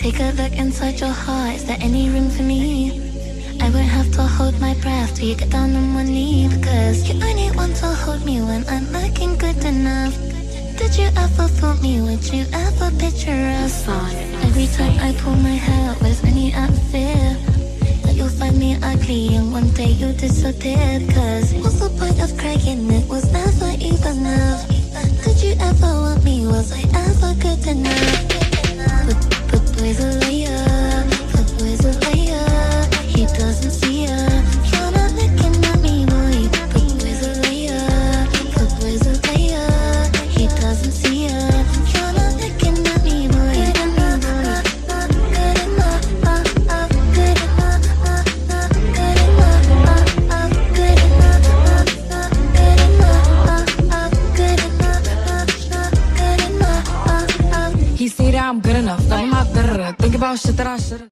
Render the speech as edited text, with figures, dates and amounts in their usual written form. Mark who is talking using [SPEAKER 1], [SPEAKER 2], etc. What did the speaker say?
[SPEAKER 1] Take a look inside your heart, is there any room for me? I won't have to hold my breath till you get down on one knee. Because you only want to hold me when I'm looking good enough. Did you ever fool me? Would you ever picture us? Every time I pull my hair out, there's any atmosphere that you'll find me ugly and one day you'll disappear. Cause what's the point of crying? It was never even enough. Did you ever want me? Was I ever good enough? But boy's a liar, but boy's a liar. He doesn't see her. You're not looking at me, boy. But boy's a liar, but boy's a liar. He doesn't see her. You're not looking at me, boy. Good enough, good enough, good enough, good enough, good enough, good enough, good enough.
[SPEAKER 2] He say that I'm good enough, that I'm not better. Think about shit that I should've.